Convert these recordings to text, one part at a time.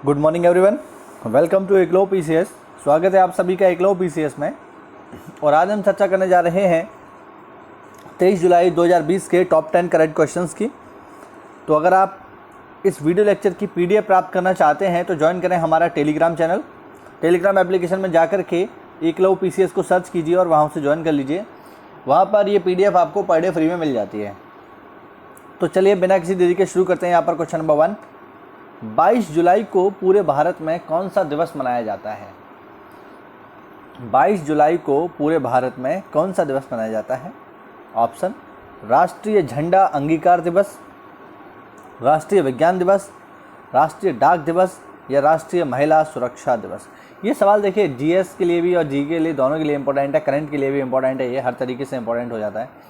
Good morning everyone, welcome to Eklavya PCS. स्वागत है आप सभी का एकलव्य पीसीएस में। और आज हम चर्चा करने जा रहे हैं 23 जुलाई 2020 के टॉप 10 करंट क्वेश्चंस की। तो अगर आप इस वीडियो लेक्चर की पीडीएफ प्राप्त करना चाहते हैं तो ज्वाइन करें हमारा टेलीग्राम चैनल। टेलीग्राम एप्लीकेशन में जाकर के एकलव्य पीसीएस को सर्च कीजिए और वहाँ से ज्वाइन कर लीजिए। वहाँ पर ये पीडीएफ आपको पर डे फ्री में मिल जाती है। तो चलिए बिना किसी देरी के शुरू करते हैं। यहाँ पर क्वेश्चन नंबर 1, 22 जुलाई को पूरे भारत में कौन सा दिवस मनाया जाता है? 22 जुलाई को पूरे भारत में कौन सा दिवस मनाया जाता है? ऑप्शन: राष्ट्रीय झंडा अंगीकार दिवस, राष्ट्रीय विज्ञान दिवस, राष्ट्रीय डाक दिवस या राष्ट्रीय महिला सुरक्षा दिवस। ये सवाल देखिए जीएस के लिए भी और जी के लिए, दोनों के लिए इंपॉर्टेंट है, करंट के लिए भी इंपॉर्टेंट है, ये हर तरीके से इंपॉर्टेंट हो जाता है।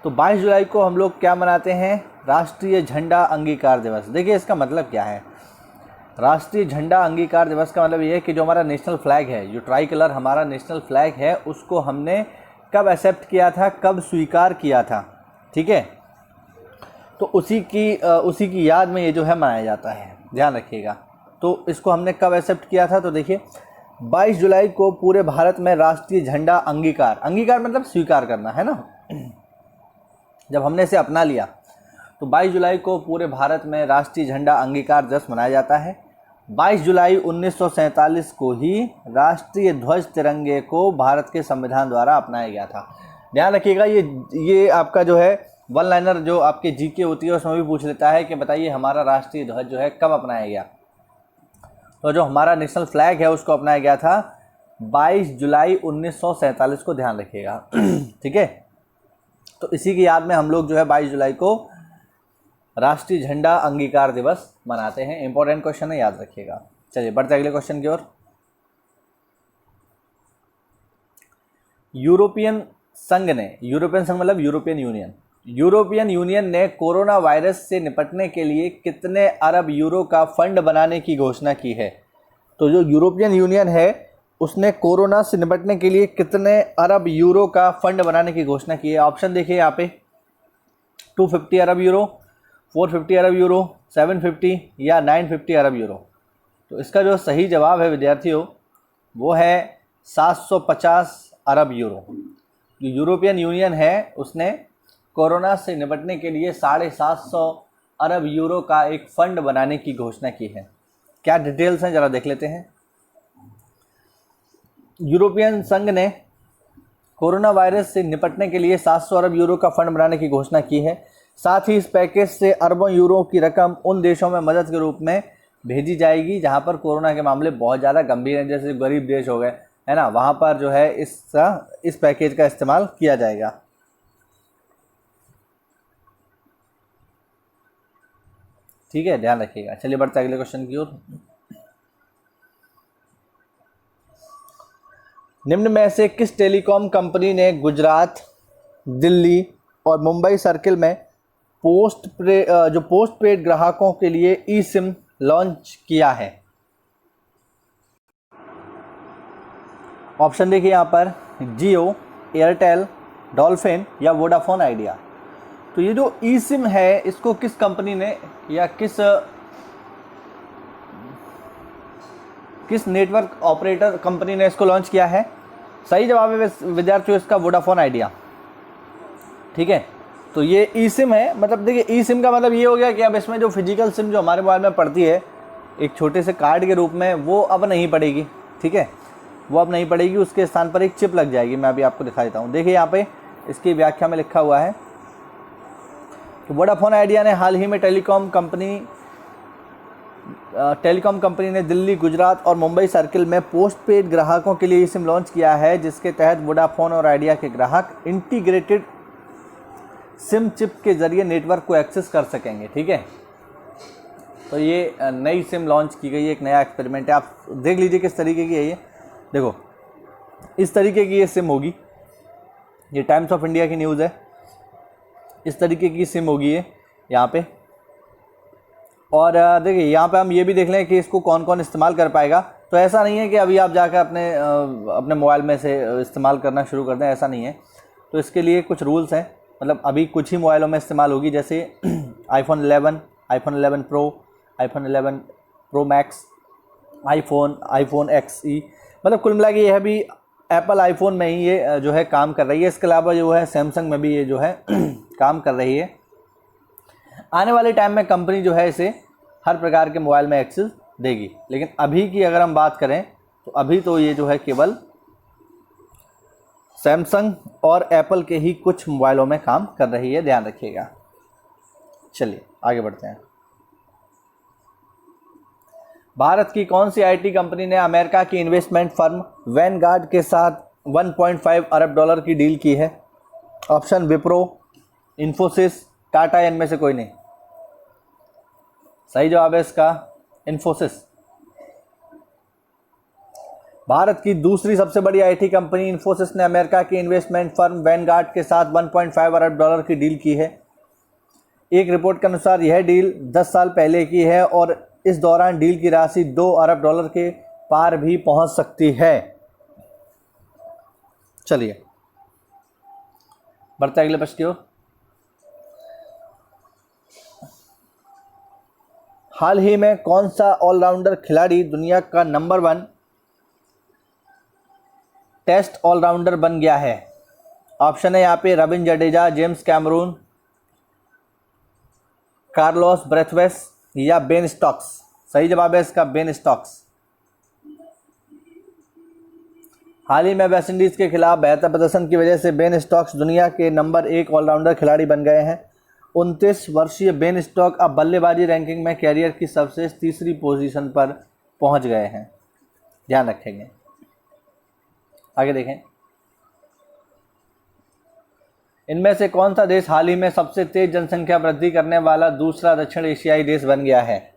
तो 22 जुलाई को हम लोग क्या मनाते हैं? राष्ट्रीय झंडा अंगीकार दिवस। देखिए इसका मतलब क्या है? राष्ट्रीय झंडा अंगीकार दिवस का मतलब ये है कि जो हमारा नेशनल फ्लैग है, जो ट्राई कलर हमारा नेशनल फ्लैग है, उसको हमने कब एक्सेप्ट किया था, कब स्वीकार किया था। ठीक है, तो उसी की याद में ये जो है मनाया जाता है, ध्यान रखिएगा। तो इसको हमने कब एक्सेप्ट किया था? तो देखिए 22 जुलाई को पूरे भारत में राष्ट्रीय झंडा अंगीकार, अंगीकार मतलब स्वीकार करना है ना, जब हमने इसे अपना लिया तो 22 जुलाई को पूरे भारत में राष्ट्रीय झंडा अंगीकार दिवस मनाया जाता है। 22 जुलाई 1947 को ही राष्ट्रीय ध्वज तिरंगे को भारत के संविधान द्वारा अपनाया गया था। ध्यान रखिएगा, ये आपका जो है वन लाइनर जो आपके जीके होती है उसमें भी पूछ लेता है कि बताइए हमारा राष्ट्रीय ध्वज जो है कब अपनाया गया। तो जो हमारा नेशनल फ्लैग है उसको अपनाया गया था 22 जुलाई 1947 को, ध्यान रखिएगा। ठीक है, तो इसी की याद में हम लोग जो है 22 जुलाई को राष्ट्रीय झंडा अंगीकार दिवस मनाते हैं। इंपॉर्टेंट क्वेश्चन है, याद रखिएगा। चलिए बढ़ते अगले क्वेश्चन की ओर। यूरोपियन संघ मतलब यूरोपियन यूनियन ने कोरोना वायरस से निपटने के लिए कितने अरब यूरो का फंड बनाने की घोषणा की है? तो जो यूरोपियन यूनियन है उसने कोरोना से निपटने के लिए कितने अरब यूरो का फंड बनाने की घोषणा की है? ऑप्शन देखिए यहाँ पे, 250 अरब यूरो, 450 अरब यूरो, 750 या 950 अरब यूरो। तो इसका जो सही जवाब है विद्यार्थियों वो है 750 अरब यूरो। जो यूरोपियन यूनियन है उसने कोरोना से निपटने के लिए 750 अरब यूरो का एक फंड बनाने की घोषणा की है। क्या डिटेल्स हैं जरा देख लेते हैं। यूरोपियन संघ ने कोरोना वायरस से निपटने के लिए 700 अरब यूरो का फंड बनाने की घोषणा की है। साथ ही इस पैकेज से अरबों यूरो की रकम उन देशों में मदद के रूप में भेजी जाएगी जहां पर कोरोना के मामले बहुत ज़्यादा गंभीर हैं, जैसे गरीब देश हो गए, है ना, वहां पर जो है इस पैकेज का इस्तेमाल किया जाएगा। ठीक है, ध्यान रखिएगा। चलिए बढ़ते अगले क्वेश्चन की ओर। निम्न में से किस टेलीकॉम कंपनी ने गुजरात, दिल्ली और मुंबई सर्किल में पोस्ट पेड ग्राहकों के लिए ई सिम लॉन्च किया है? ऑप्शन देखिए यहाँ पर, जियो, एयरटेल, डॉल्फिन या वोडाफोन आइडिया। तो ये जो ई सिम है इसको किस कंपनी ने या किस नेटवर्क ऑपरेटर कंपनी ने इसको लॉन्च किया है? सही जवाब है विद्यार्थियों इसका वोडाफोन आइडिया। ठीक है, तो ये ई सिम है। मतलब देखिए ई सिम का मतलब ये हो गया कि अब इसमें जो फिजिकल सिम जो हमारे मोबाइल में पड़ती है एक छोटे से कार्ड के रूप में, वो अब नहीं पड़ेगी। ठीक है, वो अब नहीं पड़ेगी, उसके स्थान पर एक चिप लग जाएगी। मैं अभी आपको दिखा देता हूँ। देखिए यहाँ पे इसकी व्याख्या में लिखा हुआ है कि वोडाफोन आइडिया ने हाल ही में टेलीकॉम कंपनी ने दिल्ली, गुजरात और मुंबई सर्किल में पोस्ट पेड ग्राहकों के लिए सिम लॉन्च किया है, जिसके तहत वोडाफोन और आइडिया के ग्राहक इंटीग्रेटेड सिम चिप के जरिए नेटवर्क को एक्सेस कर सकेंगे। ठीक है, तो ये नई सिम लॉन्च की गई है, एक नया एक्सपेरिमेंट है। आप देख लीजिए किस तरीके की है ये। देखो इस तरीके की ये सिम होगी, ये टाइम्स ऑफ इंडिया की न्यूज़ है। इस तरीके की सिम होगी ये यहाँ पे। और देखिए यहाँ पे हम ये भी देख लें कि इसको कौन कौन इस्तेमाल कर पाएगा। तो ऐसा नहीं है कि अभी आप जाकर अपने मोबाइल में से इस्तेमाल करना शुरू कर दें, ऐसा नहीं है। तो इसके लिए कुछ रूल्स हैं, मतलब अभी कुछ ही मोबाइलों में इस्तेमाल होगी, जैसे iPhone 11, iPhone 11 Pro, iPhone 11 Pro Max, iPhone XE, मतलब कुल मिला के यह भी एप्पल आईफोन में ही ये जो है काम कर रही है। इसके अलावा जो है सैमसंग में भी ये जो है काम कर रही है। आने वाले टाइम में कंपनी जो है इसे हर प्रकार के मोबाइल में एक्सेस देगी, लेकिन अभी की अगर हम बात करें तो अभी तो ये जो है केवल सैमसंग और एप्पल के ही कुछ मोबाइलों में काम कर रही है, ध्यान रखिएगा। चलिए आगे बढ़ते हैं। भारत की कौन सी आईटी कंपनी ने अमेरिका की इन्वेस्टमेंट फर्म वैनगार्ड के साथ 1.5 अरब डॉलर की डील की है? ऑप्शन विप्रो, इन्फोसिस, टाटा, इनमें से कोई नहीं। सही जवाब है इसका इन्फोसिस। भारत की दूसरी सबसे बड़ी आईटी कंपनी इन्फोसिस ने अमेरिका की इन्वेस्टमेंट फर्म वैनगार्ड के साथ 1.5 अरब डॉलर की डील की है। एक रिपोर्ट के अनुसार यह डील 10 साल पहले की है और इस दौरान डील की राशि 2 अरब डॉलर के पार भी पहुंच सकती है। चलिए बढ़ते अगले प्रश्न की ओर। हाल ही में कौन सा ऑलराउंडर खिलाड़ी दुनिया का नंबर 1 टेस्ट ऑलराउंडर बन गया है? ऑप्शन है यहाँ पे Ravindra Jadeja, James Cameron, Carlos Brathwaite या बेन स्टोक्स। सही जवाब है इसका बेन स्टोक्स। हाल ही में वेस्टइंडीज के खिलाफ बेहतर प्रदर्शन की वजह से बेन स्टोक्स दुनिया के नंबर 1 ऑलराउंडर खिलाड़ी बन गए हैं। 29 वर्षीय बेन स्टोक्स अब बल्लेबाजी रैंकिंग में कैरियर की सर्वश्रेष्ठ तीसरी पोजीशन पर पहुंच गए हैं, ध्यान रखेंगे। आगे देखें। इनमें से कौन सा देश हाल ही में सबसे तेज जनसंख्या वृद्धि करने वाला दूसरा दक्षिण एशियाई देश बन गया है?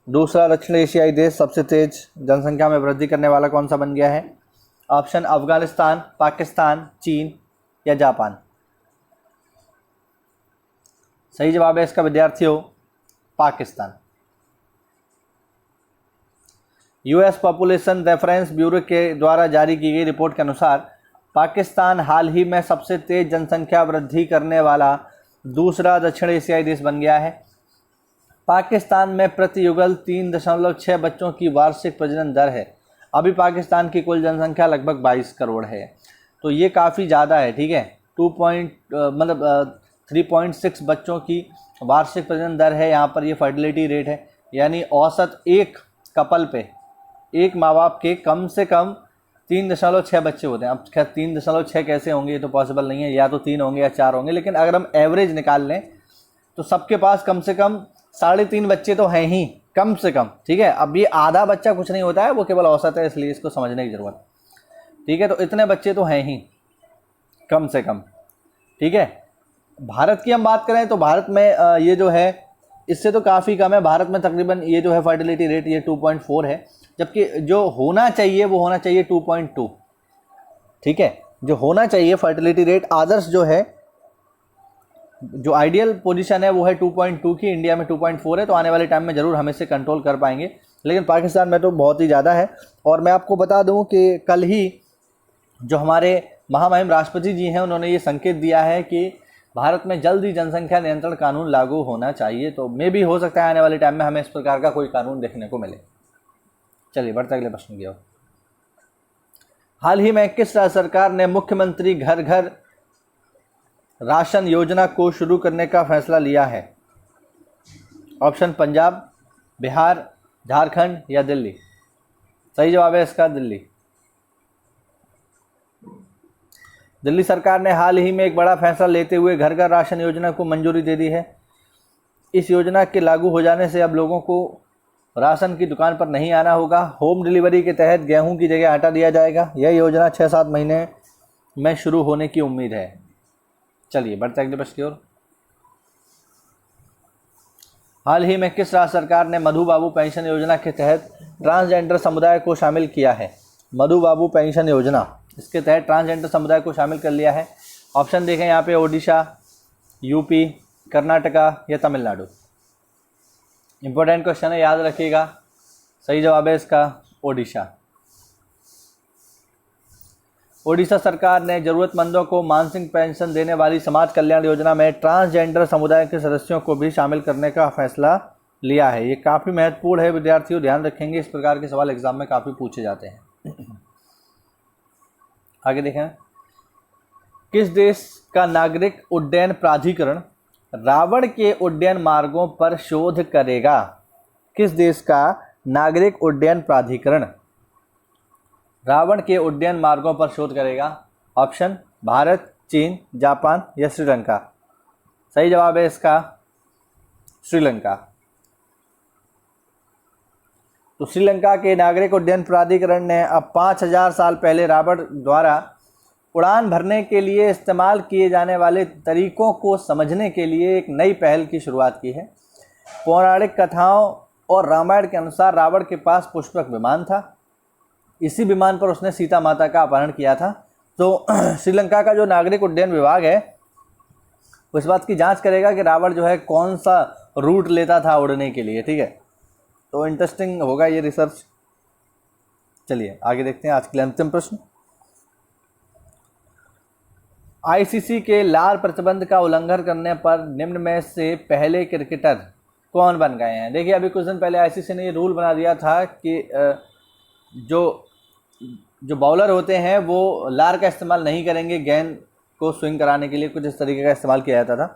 दूसरा दक्षिण एशियाई देश सबसे तेज जनसंख्या में वृद्धि करने वाला कौन सा बन गया है? ऑप्शन अफगानिस्तान, पाकिस्तान, चीन या जापान। सही जवाब है इसका विद्यार्थियों Pakistan. US population reference bureau के द्वारा जारी की गई रिपोर्ट के अनुसार पाकिस्तान हाल ही में सबसे तेज जनसंख्या वृद्धि करने वाला दूसरा दक्षिण एशियाई देश बन गया है। पाकिस्तान में प्रति युगल 3.6 बच्चों की वार्षिक प्रजनन दर है। अभी पाकिस्तान की कुल जनसंख्या लगभग 22 करोड़ है, तो ये काफ़ी ज़्यादा है, ठीक है। 3.6 बच्चों की वार्षिक प्रजनन दर है यहाँ पर। ये फर्टिलिटी रेट है, यानी औसत एक कपल पे, एक माँ बाप के कम से कम 3.6 बच्चे होते हैं। अब खैर 3.6 कैसे होंगे, ये तो पॉसिबल नहीं है, या तो 3 होंगे या 4 होंगे, लेकिन अगर हम एवरेज निकाल लें तो सबके पास कम से कम 3.5 बच्चे तो हैं ही, कम से कम, ठीक है। अब ये आधा बच्चा कुछ नहीं होता है, वो केवल औसत है, इसलिए इसको समझने की ज़रूरत, ठीक है। तो इतने बच्चे तो हैं ही कम से कम, ठीक है। भारत की हम बात करें तो भारत में ये जो है इससे तो काफ़ी कम है। भारत में तकरीबन ये जो है फर्टिलिटी रेट ये 2.4 है, जबकि जो होना चाहिए वो होना चाहिए 2.2, ठीक है। जो होना चाहिए फर्टिलिटी रेट आदर्श जो है, जो आइडियल पोजीशन है वो है 2.2 की। इंडिया में 2.4 है, तो आने वाले टाइम में ज़रूर हम इसे कंट्रोल कर पाएंगे, लेकिन पाकिस्तान में तो बहुत ही ज़्यादा है। और मैं आपको बता दूं कि कल ही जो हमारे महामहिम राष्ट्रपति जी हैं उन्होंने ये संकेत दिया है कि भारत में जल्द ही जनसंख्या नियंत्रण कानून लागू होना चाहिए। तो मे भी हो सकता है आने वाले टाइम में हमें इस प्रकार का कोई कानून देखने को मिले। चलिए बढ़ते अगले प्रश्न की ओर। हाल ही में किस राज्य सरकार ने मुख्यमंत्री घर घर राशन योजना को शुरू करने का फैसला लिया है? ऑप्शन पंजाब, बिहार, झारखंड या दिल्ली। सही जवाब है इसका दिल्ली। दिल्ली सरकार ने हाल ही में एक बड़ा फैसला लेते हुए घर घर राशन योजना को मंजूरी दे दी है। इस योजना के लागू हो जाने से अब लोगों को राशन की दुकान पर नहीं आना होगा। होम डिलीवरी के तहत गेहूं की जगह आटा दिया जाएगा। यह योजना 6-7 महीने में शुरू होने की उम्मीद है। चलिए बढ़ते अगले प्रश्न की ओर। हाल ही में किस राज्य सरकार ने मधु बाबू पेंशन योजना के तहत ट्रांसजेंडर समुदाय को शामिल किया है? मधु बाबू पेंशन योजना, इसके तहत ट्रांसजेंडर समुदाय को शामिल कर लिया है। ऑप्शन देखें यहाँ पे ओडिशा, यूपी, कर्नाटका या तमिलनाडु। इंपॉर्टेंट क्वेश्चन है, याद रखिएगा। सही जवाब है इसका ओडिशा। ओडिशा सरकार ने जरूरतमंदों को मासिक पेंशन देने वाली समाज कल्याण योजना में ट्रांसजेंडर समुदाय के सदस्यों को भी शामिल करने का फैसला लिया है। ये काफ़ी महत्वपूर्ण है विद्यार्थियों, ध्यान रखेंगे, इस प्रकार के सवाल एग्जाम में काफ़ी पूछे जाते हैं। आगे देखें, किस देश का नागरिक उड्डयन प्राधिकरण रावण के उड्डयन मार्गों पर शोध करेगा? किस देश का नागरिक उड्डयन प्राधिकरण रावण के उड्डयन मार्गों पर शोध करेगा? ऑप्शन भारत, चीन, जापान या श्रीलंका। सही जवाब है इसका श्रीलंका। तो श्रीलंका के नागरिक उड्डयन प्राधिकरण ने अब 5000 साल पहले रावण द्वारा उड़ान भरने के लिए इस्तेमाल किए जाने वाले तरीकों को समझने के लिए एक नई पहल की शुरुआत की है। पौराणिक कथाओं और रामायण के अनुसार रावण के पास पुष्पक विमान था। इसी विमान पर उसने सीता माता का अपहरण किया था। तो श्रीलंका का जो नागरिक उड्डयन विभाग है वो इस बात की जांच करेगा कि रावण जो है कौन सा रूट लेता था उड़ने के लिए। ठीक है, तो इंटरेस्टिंग होगा ये रिसर्च। चलिए आगे देखते हैं आज के लिए अंतिम प्रश्न। आईसीसी के लाल प्रतिबंध का उल्लंघन करने पर निम्न में से पहले क्रिकेटर कौन बन गए हैं? देखिए, अभी कुछ दिन पहले आईसीसी ने ये रूल बना दिया था कि जो बॉलर होते हैं वो लार का इस्तेमाल नहीं करेंगे गेंद को स्विंग कराने के लिए। कुछ इस तरीके का इस्तेमाल किया जाता था।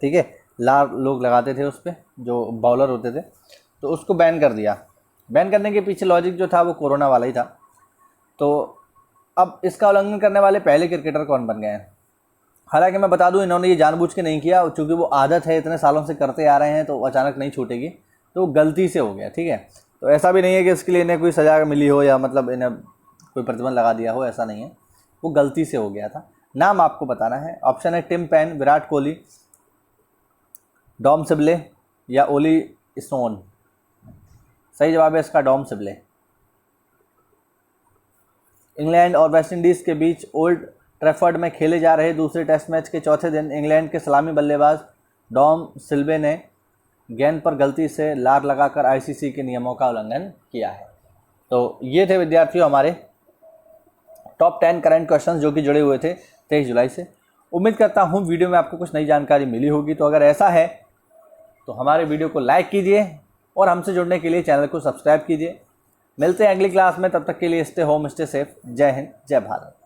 ठीक है, लार लोग लगाते थे उस पर, जो बॉलर होते थे, तो उसको बैन कर दिया। बैन करने के पीछे लॉजिक जो था वो कोरोना वाला ही था। तो अब इसका उल्लंघन करने वाले पहले क्रिकेटर कौन बन गए हैं? हालांकि मैं बता दूं, इन्होंने ये जानबूझ के नहीं किया, क्योंकि वो आदत है, इतने सालों से करते आ रहे हैं, तो अचानक नहीं छूटेगी, तो गलती से हो गया। ठीक है, तो ऐसा भी नहीं है कि इसके लिए इन्हें कोई सज़ा मिली हो या मतलब इन्हें कोई प्रतिबंध लगा दिया हो, ऐसा नहीं है, वो गलती से हो गया था। नाम आपको बताना है। ऑप्शन है Tim Paine, Virat Kohli, Dom Sibley या ओली स्टोन। सही जवाब है इसका डॉम सिबले। इंग्लैंड और वेस्टइंडीज़ के बीच ओल्ड ट्रैफर्ड में खेले जा रहे दूसरे टेस्ट मैच के चौथे दिन इंग्लैंड के सलामी बल्लेबाज डॉम सिल्वे ने गेंद पर गलती से लार लगाकर आईसीसी के नियमों का उल्लंघन किया है। तो ये थे विद्यार्थियों हमारे टॉप 10 करंट क्वेश्चंस जो कि जुड़े हुए थे 23 जुलाई से। उम्मीद करता हूँ वीडियो में आपको कुछ नई जानकारी मिली होगी। तो अगर ऐसा है तो हमारे वीडियो को लाइक कीजिए और हमसे जुड़ने के लिए चैनल को सब्सक्राइब कीजिए। मिलते हैं अगली क्लास में, तब तक के लिए स्टे होम, स्टे सेफ। जय हिंद, जय भारत।